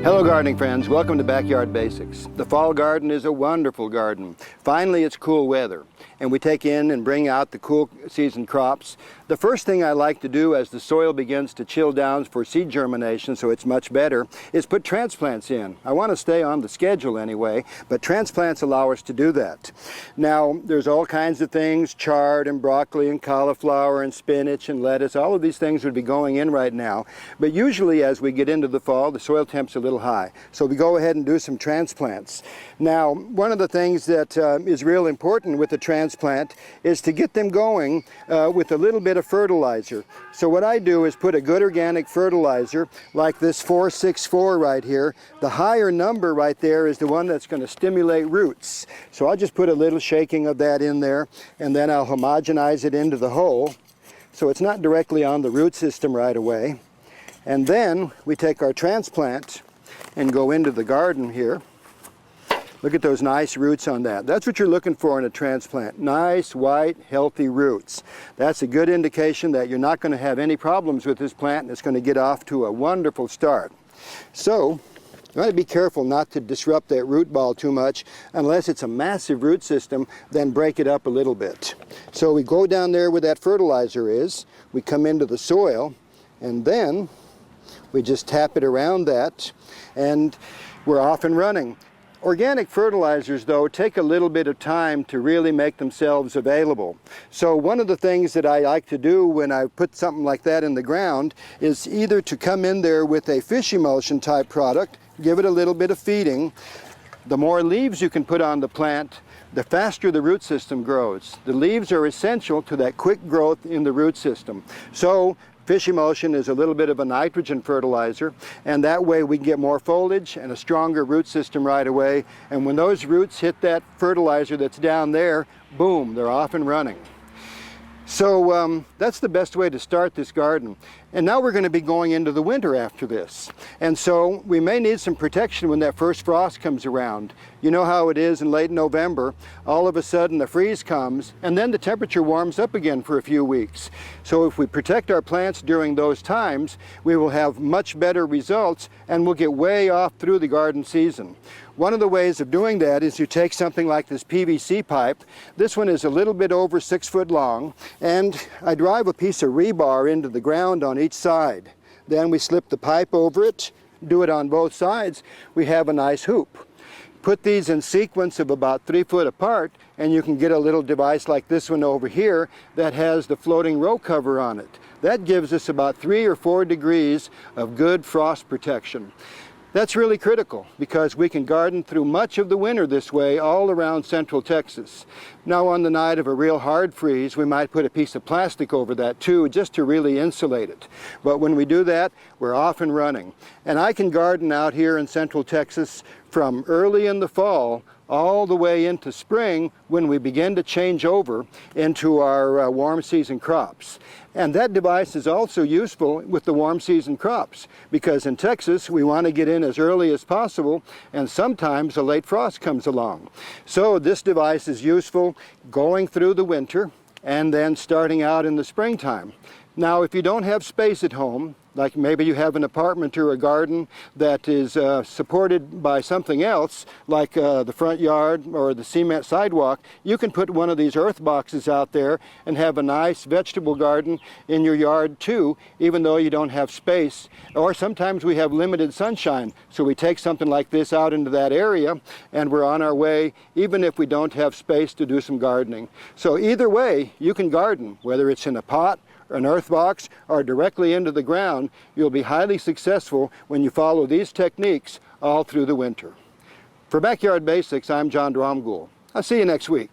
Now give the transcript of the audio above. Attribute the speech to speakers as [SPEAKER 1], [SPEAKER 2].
[SPEAKER 1] Hello gardening friends, welcome to Backyard Basics. The fall garden is a wonderful garden. Finally it's cool weather and we take in and bring out the cool season crops. The first thing I like to do as the soil begins to chill down for seed germination, so it's much better, is put transplants in. I want to stay on the schedule anyway, but transplants allow us to do that. Now there's all kinds of things, chard and broccoli and cauliflower and spinach and lettuce, all of these things would be going in right now, but usually as we get into the fall the soil temp's a little high, so we go ahead and do some transplants. Now one of the things that is real important with the transplant is to get them going with a little bit of fertilizer. So what I do is put a good organic fertilizer like this 464 right here. The higher number right there is the one that's going to stimulate roots. So I'll just put a little shaking of that in there and then I'll homogenize it into the hole so it's not directly on the root system right away. And then we take our transplant and go into the garden here. Look at those nice roots on that. That's what you're looking for in a transplant. Nice, white, healthy roots. That's a good indication that you're not going to have any problems with this plant and it's going to get off to a wonderful start. So, you want to be careful not to disrupt that root ball too much. Unless it's a massive root system, then break it up a little bit. So we go down there where that fertilizer is, we come into the soil, and then we just tap it around that, and we're off and running. Organic fertilizers, though, take a little bit of time to really make themselves available. So one of the things that I like to do when I put something like that in the ground is either to come in there with a fish emulsion type product, give it a little bit of feeding. The more leaves you can put on the plant, the faster the root system grows. The leaves are essential to that quick growth in the root system. So fish emulsion is a little bit of a nitrogen fertilizer, and that way we can get more foliage and a stronger root system right away. And when those roots hit that fertilizer that's down there, boom, they're off and running. So that's the best way to start this garden. And now we're going to be going into the winter after this. And so we may need some protection when that first frost comes around. You know how it is in late November. All of a sudden the freeze comes and then the temperature warms up again for a few weeks. So if we protect our plants during those times, we will have much better results and we'll get way off through the garden season. One of the ways of doing that is you take something like this PVC pipe. This one is a little bit over 6 foot long, and I drive a piece of rebar into the ground on each side. Then we slip the pipe over it, do it on both sides. We have a nice hoop. Put these in sequence of about 3 foot apart, and you can get a little device like this one over here that has the floating row cover on it. That gives us about 3 or 4 degrees of good frost protection. That's really critical because we can garden through much of the winter this way all around central Texas. Now on the night of a real hard freeze, we might put a piece of plastic over that too, just to really insulate it. But when we do that, we're off and running. And I can garden out here in central Texas from early in the fall all the way into spring when we begin to change over into our warm season crops. And that device is also useful with the warm season crops because in Texas we want to get in as early as possible, and sometimes a late frost comes along. So this device is useful going through the winter and then starting out in the springtime. Now if you don't have space at home, like maybe you have an apartment or a garden that is supported by something else, like the front yard or the cement sidewalk, you can put one of these earth boxes out there and have a nice vegetable garden in your yard too, even though you don't have space. Or sometimes we have limited sunshine, so we take something like this out into that area and we're on our way, even if we don't have space to do some gardening. So either way, you can garden, whether it's in a pot, an earth box, or directly into the ground. You'll be highly successful when you follow these techniques all through the winter. For Backyard Basics, I'm John Dromgoole. I'll see you next week.